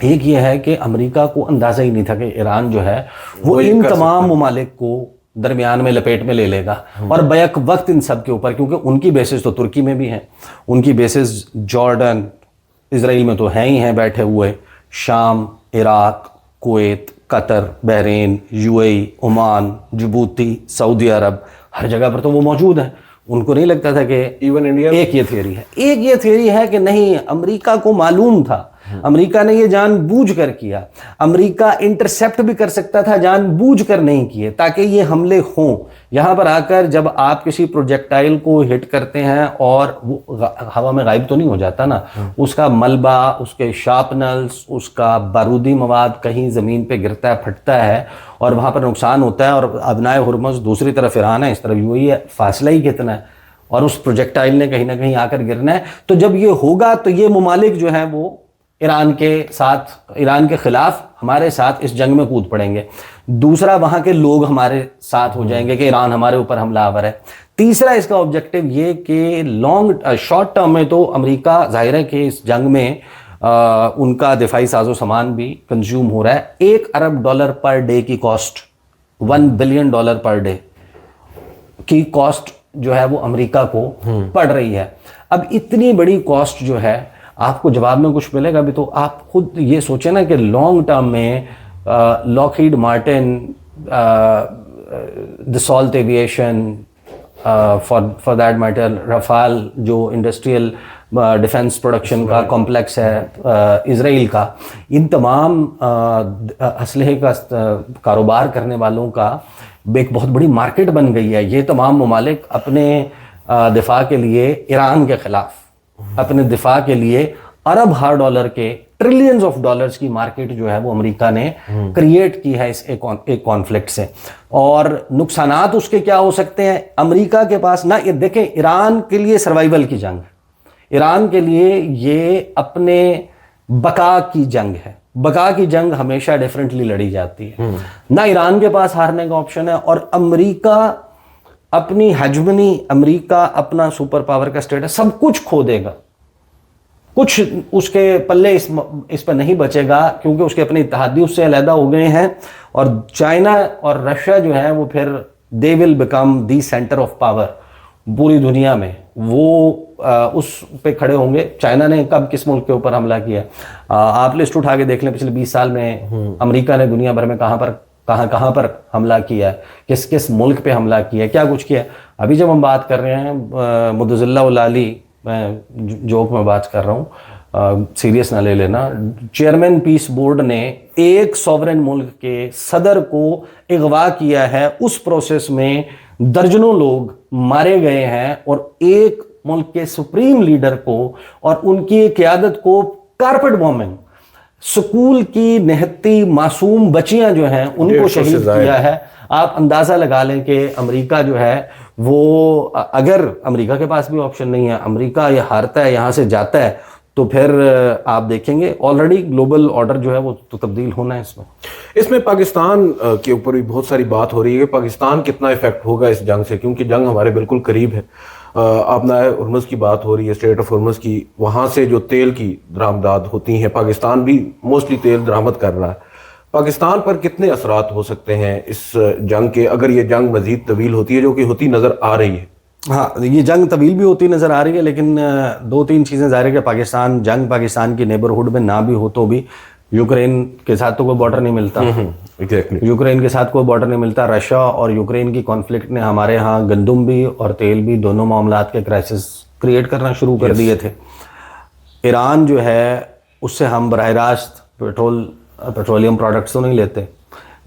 ایک یہ ہے کہ امریکہ کو اندازہ ہی نہیں تھا کہ ایران جو ہے وہ ان تمام ممالک کو درمیان میں لپیٹ میں لے لے گا، اور بیک وقت ان سب کے اوپر، کیونکہ ان کی بیسز تو ترکی میں بھی ہیں، ان کی بیسز جارڈن اسرائیل میں تو ہیں ہی ہیں بیٹھے ہوئے، شام، Iraq, Kuwait, Qatar, Bahrain, UAE, Oman, Djibouti, Saudi Arab, ہر جگہ پر تو وہ موجود ہیں۔ ان کو نہیں لگتا تھا کہ ایون انڈیا ایک یہ تھیوری ہے کہ نہیں، امریکہ کو معلوم تھا، امریکہ نے یہ جان بوجھ کر کیا، امریکہ انٹرسیپٹ بھی کر سکتا تھا، جان بوجھ کر نہیں کیے تاکہ یہ حملے ہوں۔ یہاں پر آ کر جب آپ کسی پروجیکٹائل کو ہٹ کرتے ہیں اور وہ ہوا میں غائب تو نہیں ہو جاتا نا، اس کا ملبہ، اس کے شارپنرز، اس کا بارودی مواد کہیں زمین پہ گرتا ہے، پھٹتا ہے اور وہاں پر نقصان ہوتا ہے، اور ابنائے ہرمز دوسری طرف ایران ہے، اس طرف یو اے ای ہے، فاصلہ ہی کتنا ہے، اور اس پروجیکٹائل نے کہیں نہ کہیں آ کر گرنا ہے۔ تو جب یہ ہوگا تو یہ ممالک جو ہیں وہ ایران کے خلاف ہمارے ساتھ اس جنگ میں کود پڑیں گے۔ دوسرا، وہاں کے لوگ ہمارے ساتھ ہو جائیں گے کہ ایران ہمارے اوپر حملہ آور ہے۔ تیسرا اس کا آبجیکٹو یہ کہ شارٹ ٹرم میں تو امریکہ ظاہر ہے کہ اس جنگ میں ان کا دفاعی ساز و سامان بھی کنزیوم ہو رہا ہے۔ $1 ارب پر ڈے کی کاسٹ، $1 بلین پر ڈے کی کاسٹ جو ہے وہ امریکہ کو پڑ رہی ہے۔ اب اتنی بڑی کاسٹ جو ہے، آپ کو جواب میں کچھ ملے گا بھی تو آپ خود یہ سوچیں نا کہ لانگ ٹرم میں Lockheed Martin, Dassault Aviation, for that matter Rafale جو انڈسٹریل ڈیفنس پروڈکشن کا کمپلیکس ہے اسرائیل کا، ان تمام اسلحے کا کاروبار کرنے والوں کا ایک بہت بڑی مارکیٹ بن گئی ہے۔ یہ تمام ممالک اپنے دفاع کے لیے ایران کے خلاف، اپنے دفاع کے لیے ارب ہر ڈالر کے، ٹریلینز آف ڈالرز کی مارکیٹ جو ہے وہ امریکہ نے کریٹ کی ہے اس ایک کانفلکٹ سے۔ اور نقصانات اس کے کیا ہو سکتے ہیں؟ امریکہ کے پاس نہ، یہ دیکھیں، ایران کے لیے سروائیول کی جنگ ہے، ایران کے لیے یہ اپنے بقا کی جنگ ہے۔ بقا کی جنگ ہمیشہ ڈیفرنٹلی لڑی جاتی ہے، نہ ایران کے پاس ہارنے کا آپشن ہے، اور امریکہ اپنی ہیجمنی، امریکہ اپنا سپر پاور کا اسٹیٹس سب کچھ کھو دے گا، کچھ اس کے پلے اس پہ نہیں بچے گا، کیونکہ اس کے اپنے اتحادی اس سے علیحدہ ہو گئے ہیں، اور چائنا اور رشیا جو ہے وہ پھر they will become the centre of power پوری دنیا میں، وہ اس پہ کھڑے ہوں گے۔ چائنا نے کب کس ملک کے اوپر حملہ کیا؟ آپ لسٹ اٹھا کے دیکھ لیں، پچھلے 20 سال میں امریکہ نے دنیا بھر میں کہاں پر حملہ کیا ہے، کس کس ملک پہ حملہ کیا ہے، کیا کچھ کیا ہے۔ ابھی جب ہم بات کر رہے ہیں، مدظلہ الالی، میں جوک میں بات کر رہا ہوں، سیریس نہ لے لینا، چیئرمین پیس بورڈ نے ایک سوورن ملک کے صدر کو اغوا کیا ہے، اس پروسیس میں درجنوں لوگ مارے گئے ہیں، اور ایک ملک کے سپریم لیڈر کو اور ان کی قیادت کو کارپٹ بومنگ، سکول کی نہتی معصوم بچیاں جو ہیں ان کو شہید کیا ہے۔ آپ اندازہ لگا لیں کہ امریکہ جو ہے وہ، اگر امریکہ کے پاس بھی آپشن نہیں ہے، امریکہ یہ ہارتا ہے، یہاں سے جاتا ہے، تو پھر آپ دیکھیں گے آلریڈی گلوبل آرڈر جو ہے وہ تو تبدیل ہونا ہے۔ اس میں پاکستان کے اوپر بھی بہت ساری بات ہو رہی ہے کہ پاکستان کتنا افیکٹ ہوگا اس جنگ سے، کیونکہ جنگ ہمارے بالکل قریب ہے۔ آبنائے ہرمز کی بات ہو رہی ہے، اسٹریٹ آف ہرمز کی، وہاں سے جو تیل کی درآمدات ہوتی ہیں، پاکستان بھی موسٹلی تیل درآمد کر رہا ہے۔ پاکستان پر کتنے اثرات ہو سکتے ہیں اس جنگ کے، اگر یہ جنگ مزید طویل ہوتی ہے، جو کہ ہوتی نظر آ رہی ہے؟ ہاں، یہ جنگ طویل بھی ہوتی نظر آ رہی ہے، لیکن 2-3 چیزیں ظاہر ہے کہ پاکستان کی نیبرہڈ میں نہ بھی ہو تو بھی، یوکرین کے ساتھ تو کوئی بارڈر نہیں ملتا، یوکرین کے ساتھ کوئی بارڈر نہیں ملتا۔ رشیا اور یوکرین کی کانفلکٹ نے ہمارے ہاں گندم بھی اور تیل بھی، دونوں معاملات کے کرائسس کریٹ کرنا شروع کر دیے تھے۔ ایران جو ہے اس سے ہم براہ راست پیٹرولیم پروڈکٹس تو نہیں لیتے،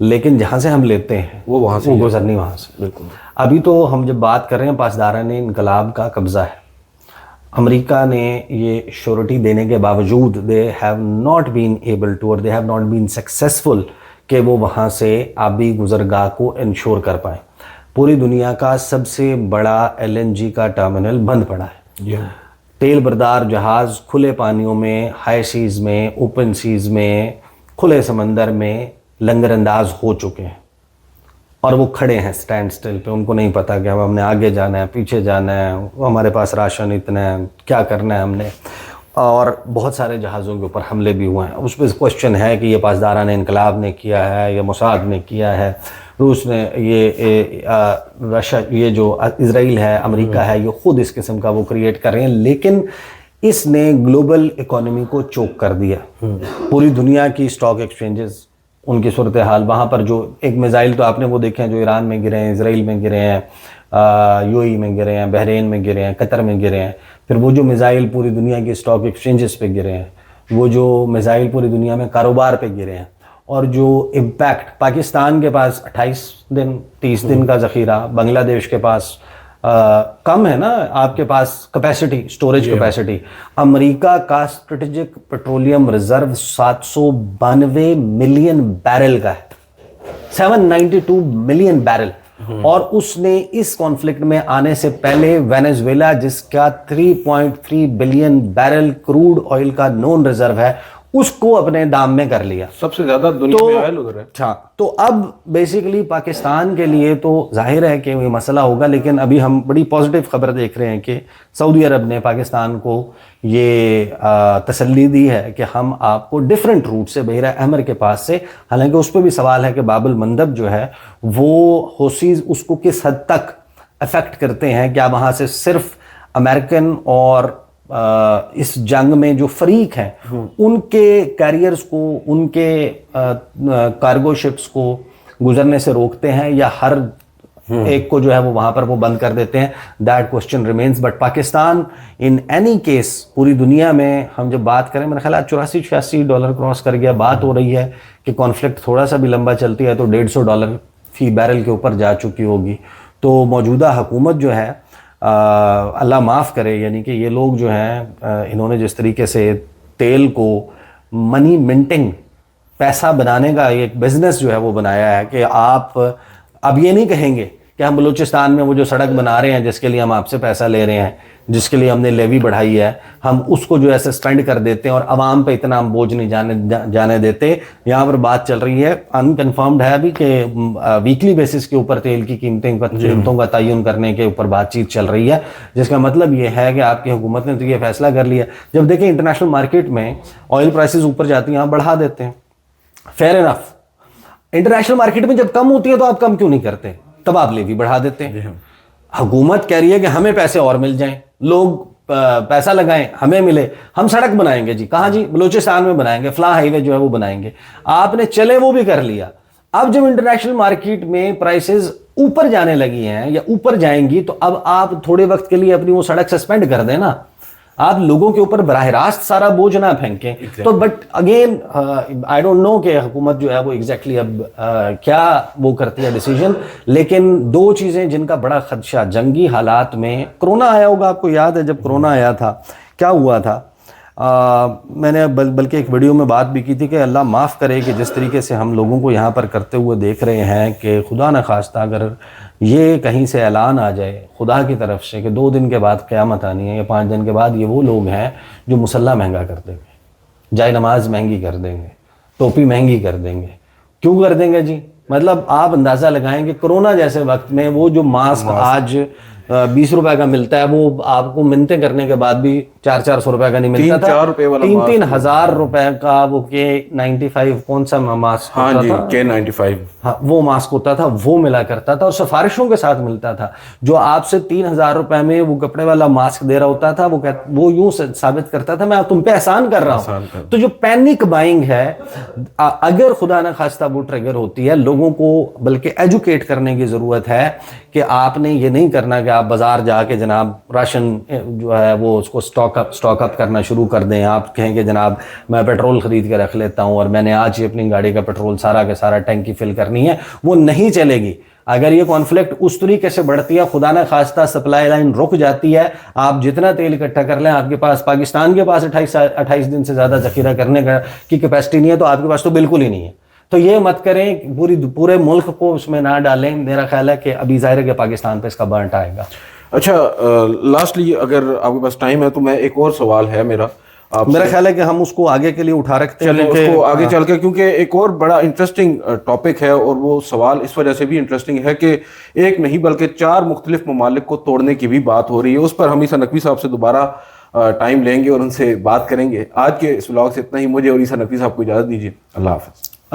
لیکن جہاں سے ہم لیتے ہیں وہ وہاں سے گزرنی وہاں سے۔ بالکل، ابھی تو ہم جب بات کر رہے ہیں پاسداران انقلاب کا قبضہ ہے، امریکہ نے یہ شورٹی دینے کے باوجود they have not been able to or they have not been successful کہ وہ وہاں سے آبی گزرگاہ کو انشور کر پائیں۔ پوری دنیا کا سب سے بڑا LNG کا ٹرمینل بند پڑا ہے، تیل بردار جہاز کھلے پانیوں میں، ہائی سیز میں، اوپن سیز میں، کھلے سمندر میں لنگر انداز ہو چکے ہیں، اور وہ کھڑے ہیں سٹینڈ سٹل پہ، ان کو نہیں پتا کہ ہم نے آگے جانا ہے، پیچھے جانا ہے، ہمارے پاس راشن اتنا ہے، کیا کرنا ہے ہم نے۔ اور بہت سارے جہازوں کے اوپر حملے بھی ہوئے ہیں. اس پہ کوشچن ہے کہ یہ پاسداران انقلاب نے کیا ہے یا موساد نے کیا ہے. روس نے رشیا، یہ جو اسرائیل ہے، امریکہ ہے، یہ خود اس قسم کا وہ کریٹ کر رہے ہیں، لیکن اس نے گلوبل اکانومی کو چوک کر دیا. پوری دنیا کی اسٹاک ایکسچینجز، ان کی صورتحال، وہاں پر جو ایک میزائل تو آپ نے وہ دیکھے ہیں جو ایران میں گرے ہیں، اسرائیل میں گرے ہیں، یو اے ای میں گرے ہیں، بحرین میں گرے ہیں، قطر میں گرے ہیں. پھر وہ جو میزائل پوری دنیا کی اسٹاک ایکسچینجز پہ گرے ہیں، وہ جو میزائل پوری دنیا میں کاروبار پہ گرے ہیں، اور جو امپیکٹ پاکستان کے پاس 28 دن 30 دن کا ذخیرہ، بنگلہ دیش کے پاس کم ہے نا آپ کے پاس کیپیسٹی، اسٹوریج کیپیسٹی. امریکہ کا strategic petroleum reserve 792 million barrel کا ہے، 792 ملین بیرل. اور اس نے اس کانفلکٹ میں آنے سے پہلے وینیزویلا، جس کا 3.3 بلین بیرل کروڈ آئل کا نون ریزرو ہے، اس کو اپنے دام میں کر لیا. سب سے زیادہ دنیا میں آئل ادھر ہے. ہاں، تو اب بیسیکلی پاکستان کے لیے تو ظاہر ہے کہ یہ مسئلہ ہوگا، لیکن ابھی ہم بڑی پازیٹیو خبر دیکھ رہے ہیں کہ سعودی عرب نے پاکستان کو یہ تسلی دی ہے کہ ہم آپ کو ڈیفرنٹ روٹ سے بحیرہ احمر کے پاس سے، حالانکہ اس پہ بھی سوال ہے کہ باب المندب جو ہے وہ حوثیز اس کو کس حد تک افیکٹ کرتے ہیں. کیا وہاں سے صرف امریکن اور اس جنگ میں جو فریق ہیں ان کے کیریئرز کو، ان کے کارگو شپس کو گزرنے سے روکتے ہیں، یا ہر ایک کو جو ہے وہ وہاں پر وہ بند کر دیتے ہیں؟ That question remains. But Pakistan in any case پوری دنیا میں ہم جب بات کریں، میرا خیال ہے $84-86 کراس کر گیا. بات ہو رہی ہے کہ کانفلکٹ تھوڑا سا بھی لمبا چلتی ہے تو $150 فی بیرل کے اوپر جا چکی ہوگی. تو موجودہ حکومت جو ہے، اللہ معاف کرے، یعنی کہ یہ لوگ جو ہیں انہوں نے جس طریقے سے تیل کو منی منٹنگ، پیسہ بنانے کا ایک بزنس جو ہے وہ بنایا ہے کہ آپ اب یہ نہیں کہیں گے کہ ہم بلوچستان میں وہ جو سڑک بنا رہے ہیں جس کے لیے ہم آپ سے پیسہ لے رہے ہیں، جس کے لیے ہم نے لیوی بڑھائی ہے، ہم اس کو جو ہے سسپینڈ کر دیتے ہیں اور عوام پہ اتنا ہم بوجھ نہیں جانے دیتے. یہاں پر بات چل رہی ہے، انکنفرمڈ ہے ابھی، کہ ویکلی بیسس کے اوپر تیل کی قیمتوں کا تعین کرنے کے اوپر بات چیت چل رہی ہے، جس کا مطلب یہ ہے کہ آپ کی حکومت نے تو یہ فیصلہ کر لیا. جب دیکھیں انٹرنیشنل مارکیٹ میں آئل پرائسز اوپر جاتی ہیں، آپ بڑھا دیتے ہیں، فیئر انف. انٹرنیشنل مارکیٹ میں جب کم ہوتی ہے تو آپ کم کیوں نہیں کرتے؟ تب آپ لیوی بڑھا دیتے ہیں. حکومت کہہ رہی ہے کہ ہمیں پیسے اور مل جائیں، لوگ پیسہ لگائیں، ہمیں ملے، ہم سڑک بنائیں گے. جی کہاں؟ جی بلوچستان میں بنائیں گے، فلاں ہائی وے جو ہے وہ بنائیں گے. آپ نے چلے وہ بھی کر لیا. اب جب انٹرنیشنل مارکیٹ میں پرائسز اوپر جانے لگی ہیں یا اوپر جائیں گی، تو اب آپ تھوڑے وقت کے لیے اپنی وہ سڑک سسپینڈ کر دیں نا. آپ لوگوں کے اوپر براہ راست سارا بوجھ نہ پھینکیں. تو but again I don't know کہ حکومت جو ہے وہ ایگزیکٹلی اب کیا وہ کرتی ہے ڈیسیجن. لیکن دو چیزیں جن کا بڑا خدشہ جنگی حالات میں، کرونا آیا ہوگا، آپ کو یاد ہے جب کرونا آیا تھا کیا ہوا تھا؟ میں نے بلکہ ایک ویڈیو میں بات بھی کی تھی کہ اللہ معاف کرے کہ جس طریقے سے ہم لوگوں کو یہاں پر کرتے ہوئے دیکھ رہے ہیں کہ خدا نخواستہ اگر یہ کہیں سے اعلان آ جائے خدا کی طرف سے کہ 2 دن کے بعد قیامت آنی ہے یا 5 دن کے بعد، یہ وہ لوگ ہیں جو مسلح مہنگا کر دیں گے، جائے نماز مہنگی کر دیں گے، ٹوپی مہنگی کر دیں گے. کیوں کر دیں گے جی؟ مطلب آپ اندازہ لگائیں کہ کرونا جیسے وقت میں وہ جو ماسک آج 20 روپے کا ملتا ہے، وہ آپ کو منتیں کرنے کے بعد بھی 400 روپے کا نہیں ملتا تھا. 3-3 ہزار روپے کا وہ K95 کون سا ماسک ہوتا تھا؟ K95. ہاں وہ ماسک ہوتا تھا، وہ ملا کرتا تھا اور سفارشوں کے ساتھ ملتا تھا. جو آپ سے 3,000 روپے میں وہ کپڑے والا ماسک دے رہا ہوتا تھا، وہ یوں ثابت کرتا تھا میں تم پہ احسان کر رہا ہوں. تو جو پینک بائنگ ہے، اگر خدا نہ خواستہ وہ ٹریگر ہوتی ہے، لوگوں کو بلکہ ایجوکیٹ کرنے کی ضرورت ہے کہ آپ نے یہ نہیں کرنا کہ آپ بازار جا کے جناب راشن جو ہے وہ اس کو سٹاک اپ کرنا شروع کر دیں. آپ کہیں کہ جناب میں پیٹرول خرید کے رکھ لیتا ہوں اور میں نے آج ہی اپنی گاڑی کا پیٹرول سارا کے سارا ٹینکی فل کرنی ہے. وہ نہیں چلے گی. اگر یہ کانفلکٹ اس طریقے سے بڑھتی ہے، خدا نہ خواستہ سپلائی لائن رک جاتی ہے، آپ جتنا تیل اکٹھا کر لیں، آپ کے پاس پاکستان کے پاس 28 دن سے زیادہ ذخیرہ کرنے کی کیپیسٹی نہیں ہے، تو آپ کے پاس تو بالکل ہی نہیں ہے. تو یہ مت کریں، پورے ملک کو اس میں نہ ڈالیں. میرا خیال ہے کہ ابھی ظاہر ہے کہ پاکستان پہ اس کا برنٹ آئے گا. اچھا لاسٹلی اگر آپ کے پاس ٹائم ہے تو میں ایک اور سوال ہے میرا خیال ہے کہ ہم اس کو آگے کے لیے اٹھا رکھتے ہیں، اس کو آگے چل کے، کیونکہ ایک اور بڑا انٹرسٹنگ ٹاپک ہے، اور وہ سوال اس وجہ سے بھی انٹرسٹنگ ہے کہ ایک نہیں بلکہ 4 مختلف ممالک کو توڑنے کی بھی بات ہو رہی ہے. اس پر ہم عیسیٰ نقوی صاحب سے دوبارہ ٹائم لیں گے اور ان سے بات کریں گے. آج کے اس ولاگ سے اتنا ہی. مجھے اور عیسیٰ نقوی صاحب کو اجازت دیجیے. اللہ حافظ.